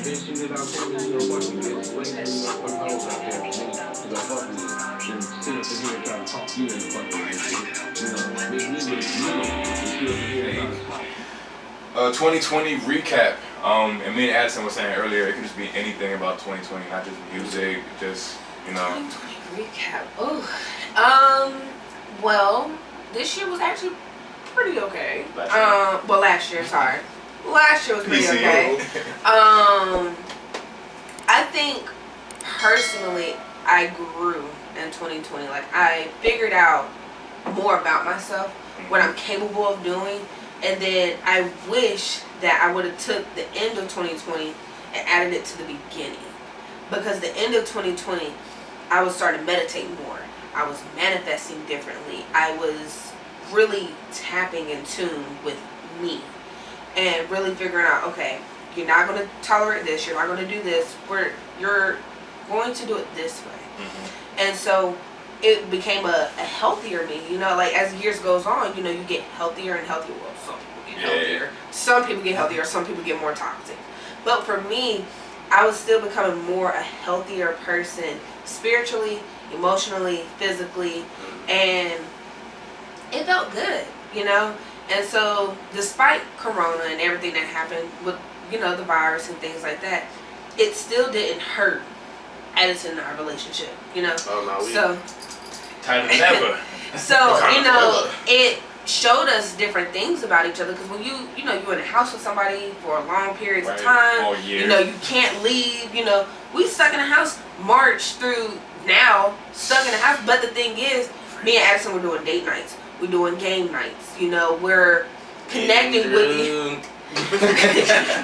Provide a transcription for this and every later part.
Then she did out there, you know, fuck me, bitch. Wait, put hoes out there for me, because I fuck with you. Then sit up in here and try to talk you into fucking with me. You know, make me look good, and sit up in here and try to talk. 2020 recap. And me and Addison was saying earlier, it could just be anything about 2020, not just music, just, you know. 2020 recap. Oh. Well, this year was actually pretty okay. Last year, sorry. Last year was pretty okay. I think personally I grew in 2020. Like, I figured out more about myself, what I'm capable of doing, and then I wish that I would have took the end of 2020 and added it to the beginning. Because the end of 2020, I was starting to meditate more. I was manifesting differently. I was really tapping in tune with me and really figuring out, okay, you're not going to tolerate this, you're not going to do this, you're going to do it this way. Mm-hmm. And so it became a healthier me, you know, like as years goes on, you know, you get healthier and healthier. Well, some people get healthier, some people get healthier, some people get more toxic. But for me, I was still becoming more a healthier person, spiritually, emotionally, physically, and it felt good, you know. And so despite Corona and everything that happened with, you know, the virus and things like that, it still didn't hurt Addison and our relationship, you know. Oh no, so tighter than ever. So you know, it showed us different things about each other, because when you're in a house with somebody for long periods of time, you know, you can't leave. You know, we stuck in a house March through now, stuck in a house. But the thing is, me and Addison were doing date nights, we're doing game nights. You know, we're connecting with you.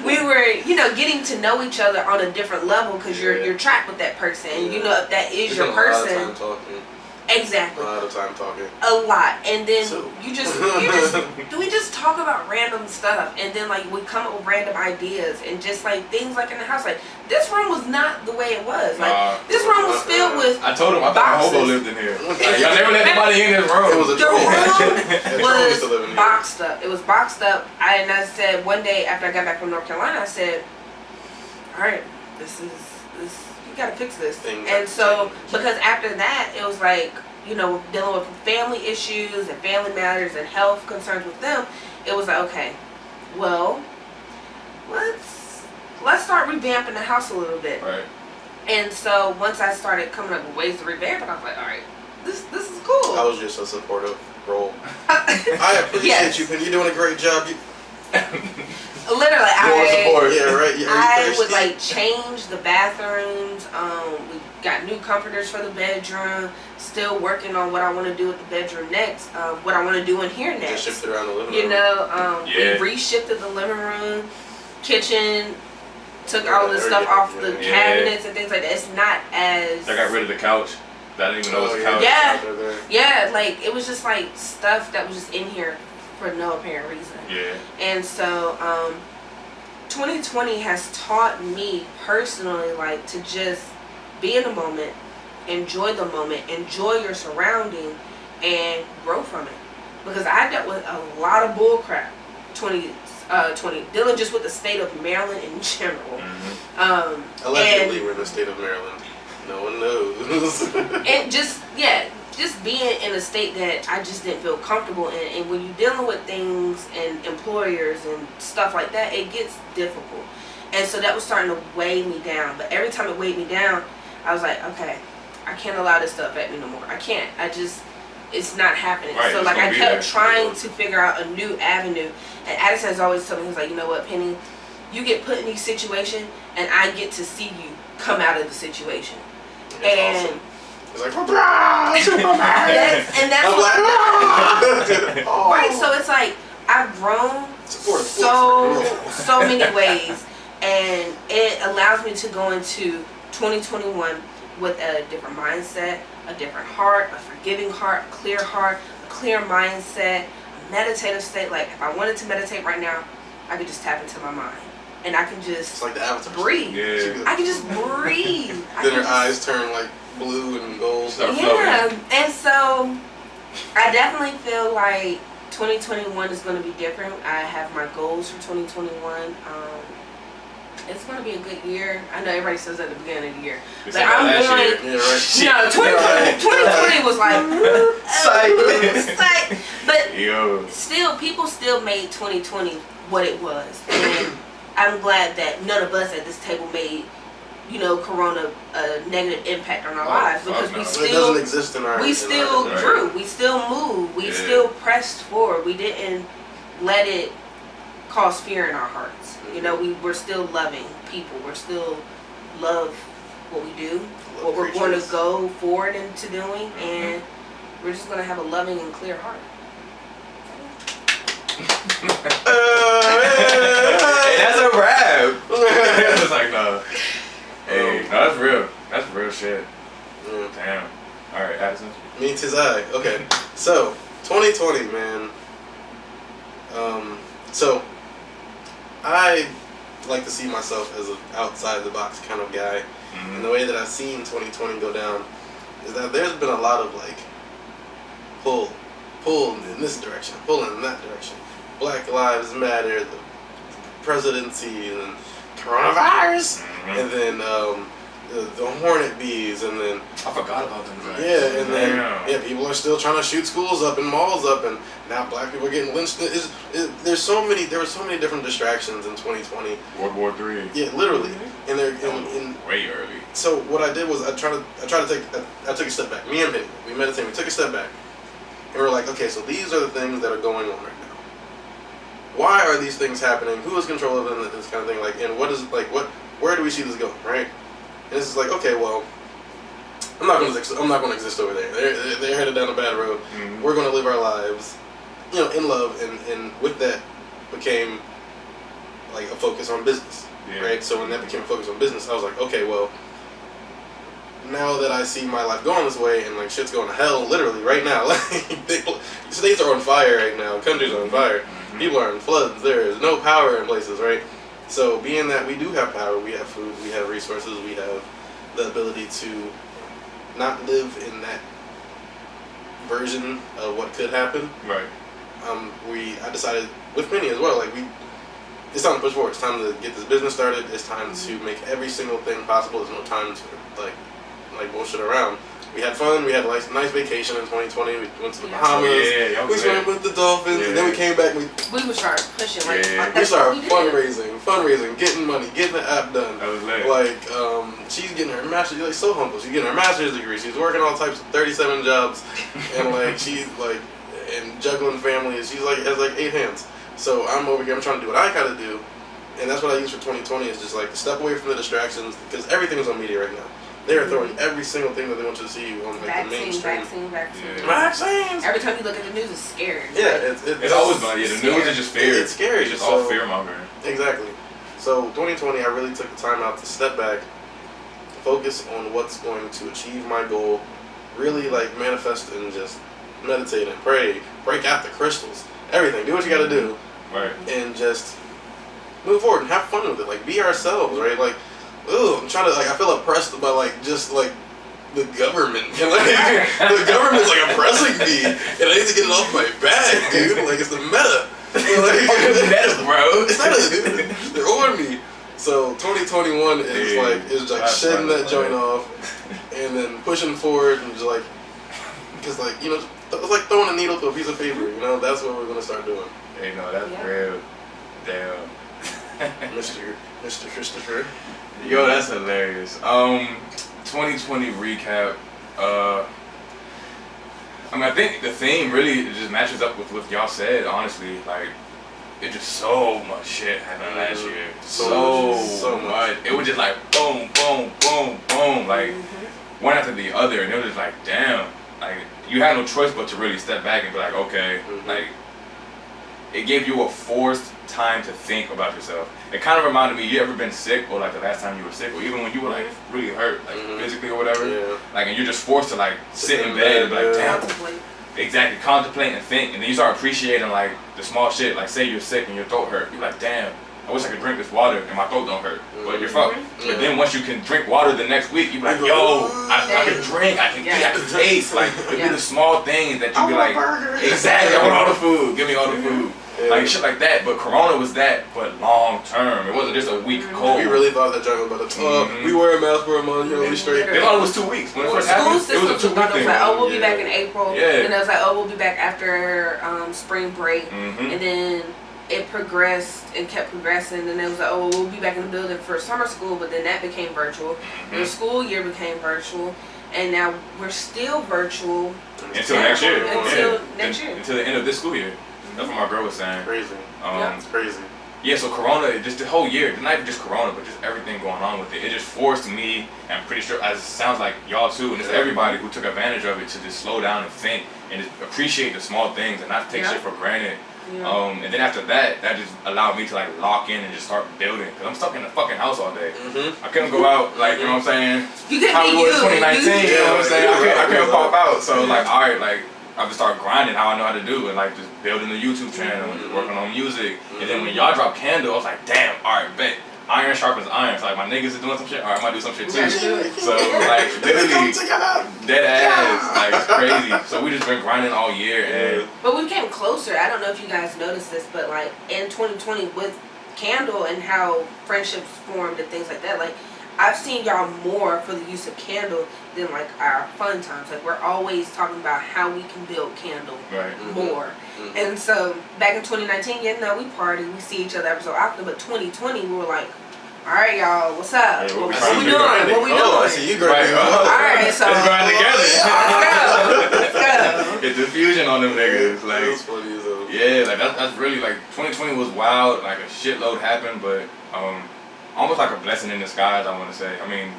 We were, you know, getting to know each other on a different level, because you're trapped with that person, and you know if that is your person. A lot of time talking. Exactly. A lot of time talking. A lot. And then we just talk about random stuff, and then like we come up with random ideas and just like things like in the house. Like, this room was not the way it was. Like, this room was filled with I told him I thought a hobo lived in here. Like, y'all never let nobody in this room. It was a the room was boxed up. It was boxed up. I said one day after I got back from North Carolina, I said, all right, this you gotta fix this. And so, because after that, it was like, you know, dealing with family issues and family matters and health concerns with them, it was like, okay, well, let's start revamping the house a little bit. Right. And so once I started coming up with ways to revamp it, I was like, all right, this is cool. I was just a supportive role. I appreciate you, Penny. You're doing a great job. Literally, I would like change the bathrooms. We got new comforters for the bedroom. Still working on what I want to do with the bedroom next. What I want to do in here next. Just shifted around the living room. You know, we reshifted the living room, kitchen, took all the stuff off the cabinets and things like that. It's not as. I got rid of the couch. I didn't even know it was a couch. Yeah, like it was just like stuff that was just in here for no apparent reason. Yeah. And so 2020 has taught me personally, like, to just be in the moment, enjoy the moment, enjoy your surrounding, and grow from it. Because I dealt with a lot of bull crap 2020, dealing just with the state of Maryland in general. Mm-hmm. Allegedly, we're in the state of Maryland. No one knows. And just being in a state that I just didn't feel comfortable in. And when you're dealing with things and employers and stuff like that, it gets difficult. And so that was starting to weigh me down. But every time it weighed me down, I was like, okay, I can't allow this stuff at me no more. I can't. It's not happening. Right, so like I kept trying to figure out a new avenue. And Addison has always told me, he's like, you know what, Penny, you get put in these situations and I get to see you come out of the situation. That's awesome. It's like, Superman! And that's what right, so it's like I've grown so many ways, and it allows me to go into 2021 with a different mindset, a different heart, a forgiving heart, a clear mindset, a meditative state. Like, if I wanted to meditate right now, I could just tap into my mind. And I can just it's like the Avatar. Breathe. Yeah. I can just breathe. Then her eyes turn like blue and gold. Yeah, and so I definitely feel like 2021 is going to be different. I have my goals for 2021. It's gonna be a good year. I know everybody says that at the beginning of the year, It's but like I'm last going. year. Yeah, right. No, 2020 was like, psych. But Yo. still, people still made 2020 what it was, and I'm glad that none of us at this table made, Corona a negative impact on our lives, because we It still doesn't exist in our. we still right. grew, we still moved, we still pressed forward. We didn't let it cause fear in our hearts. We're still loving people. We're still love what we do, what we're going to go forward into doing, and we're just going to have a loving and clear heart. Hey, that's a wrap. It's like, no. Hey, no, that's real. That's real shit. Yeah. Damn. All right, Addison. Me, 'tis I. Okay. So, 2020, man. So, I like to see myself as an outside the box kind of guy. Mm-hmm. And the way that I've seen 2020 go down is that there's been a lot of pull in this direction, pull in that direction. Black Lives Matter, the presidency, and then coronavirus, and then the hornet bees, and then I forgot about them. Right? yeah, and then people are still trying to shoot schools up and malls up, and now black people are getting lynched. There were so many different distractions in 2020. World War III. Yeah, literally, and they're in way early. So what I did was I took a step back. Me and Penny, we meditated. We took a step back, and we're like, okay, so these are the things that are going on right now. Why are these things happening? Who is control of them? This kind of thing. And what is where do we see this going? Right? And it's just like, okay, well, I'm not going to exist over there. They're headed down a bad road. Mm-hmm. We're going to live our lives, in love, and with that became a focus on business. Yeah. Right? So when that became a focus on business, I was like, okay, well, now that I see my life going this way and shit's going to hell literally right now, states are on fire right now, countries are on fire, people are in floods, there is no power in places, right? So being that we do have power, we have food, we have resources, we have the ability to not live in that version of what could happen. Right. I decided with Penny as well, it's time to push forward. It's time to get this business started. It's time to make every single thing possible. There's no time to bullshit around. We had fun. We had a nice vacation in 2020. We went to the Bahamas. We swam with the dolphins, and then we came back. We would start pushing. We started fundraising, getting money, getting the app done. That was lit. She's getting her master's. She's so humble. She's getting her master's degree. She's working all types of 37 jobs, and she's and juggling families. She's has 8 hands. So I'm over here. I'm trying to do what I gotta do, and that's what I use for 2020. Is just to step away from the distractions, because everything is on media right now. They are throwing every single thing that they want you to see on the mainstream. Vaccines. Every time you look at the news, it's scary. Yeah, it's always about the news is just fear. It's scary. It's just all fear mongering. Exactly. So 2020, I really took the time out to step back, focus on what's going to achieve my goal, really manifest and just meditate and pray, break out the crystals, everything. Do what you got to do, right? And just move forward and have fun with it. Be ourselves, right? I'm trying to I feel oppressed by the government. The government's oppressing me, and I need to get it off my back, dude. It's the meta. The meta, bro. It's meta, dude. They're on me. So 2021 is shedding that joint off, and then pushing forward and just because it's like throwing a needle through a piece of paper. That's what we're gonna start doing. Hey, no, that's real. Damn. Mr. Christopher. Yo, that's hilarious. 2020 recap. I think the theme really just matches up with what y'all said. Honestly, it just so much shit happened last year. So much. It was just boom, boom, boom, boom, one after the other, and it was just damn. You had no choice but to really step back and be okay, it gave you a forced time to think about yourself. It kind of reminded me, you ever been sick, or the last time you were sick, or even when you were really hurt, physically or whatever, and you're just forced to sit in bed and be damn, exactly, contemplate and think, and then you start appreciating the small shit, say you're sick and your throat hurt, you're damn, I wish I could drink this water and my throat don't hurt, but you're fucked. But then once you can drink water the next week, you be yo, I can drink, I can eat, I can taste, it'd be the small things that you be burger. exactly, I want all the food, give me all the food. like shit like that. But Corona was that, but long term. It wasn't just a week cold. We really thought that joke was about to. We wear a mask for a month. We straight. They thought it was 2 weeks. When it first happened, it was a 2 week thing. It was like, oh, we'll be back in April. Yeah. And it was like, oh, we'll be back after spring break. And then it progressed and kept progressing. And then it was like, oh, we'll be back in the building for summer school. But then that became virtual. The school year became virtual. And now we're still virtual until next year. Until the end of this school year. That's what my girl was saying. Crazy. It's crazy. Yeah, so Corona, just the whole year, not even just Corona, but just everything going on with it. It just forced me, and I'm pretty sure, as it sounds like y'all too, and just everybody who took advantage of it to just slow down and think and just appreciate the small things and not take shit for granted. And then after that, that just allowed me to like lock in and just start building. Cause I'm stuck in the fucking house all day. I couldn't go out, like, you know what I'm saying? How we was 2019, you know what I'm saying? I couldn't pop out. So like, all right, like, I just started grinding how I know how to do it, like just building the YouTube channel and just working on music. And then when y'all dropped Kandles, I was like, damn, all right, bet. Iron sharpens iron. So like my niggas is doing some shit, all right, I might do some shit too. So like literally, dead ass, like it's crazy. So we just been grinding all year. And but we came closer. I don't know if you guys noticed this, but like in 2020 with Kandle and how friendships formed and things like that, like I've seen y'all more for the use of Kandle than like our fun times. Like we're always talking about how we can build Kandle more. And so back in 2019, we party, we see each other every so often. But 2020, we were like, all right, y'all, what's up? What we doing? What we doing? I see you grinding. All right, so let's grind together. Let's go. Get the fusion on them niggas. Like, that's funny as hell. Yeah, like that's really like 2020 was wild. Like a shitload happened, but almost like a blessing in disguise, I want to say. I mean,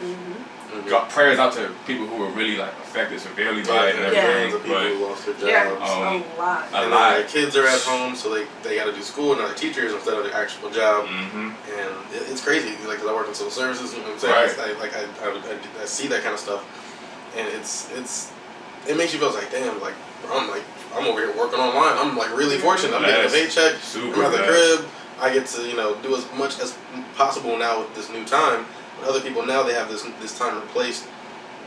prayers out to people who were really like affected severely by it and everything. People who lost their jobs. A lot. And their kids are at home, so they got to do school and they're teachers instead of their actual job. And it's crazy, like, because I work in civil services, you know what I'm saying? I see that kind of stuff, and it makes you feel like, damn, like I'm over here working online. I'm like really fortunate. I'm getting a paycheck. I'm at the crib. I get to do as much as possible now with this new time. But other people now, they have this time replaced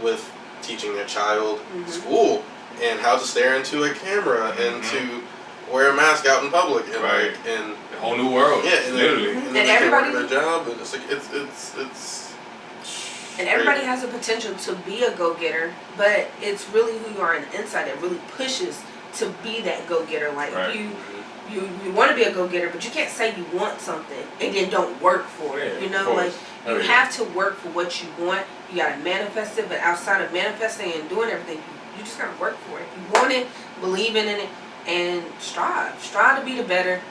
with teaching their child school and how to stare into a camera and to wear a mask out in public and and a whole new world. Yeah, and literally. And then everybody they can't work their job, and it's like it's. And everybody has the potential to be a go-getter, but it's really who you are on the inside that really pushes to be that go-getter. Like you want to be a go-getter, but you can't say you want something and then don't work for it. You have to work for what you want. You gotta manifest it, but outside of manifesting and doing everything, you just gotta work for it. You want it, believe in it, and strive to be the better.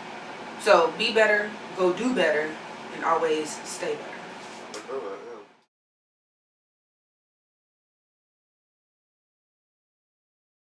So be better, go do better, and always stay better.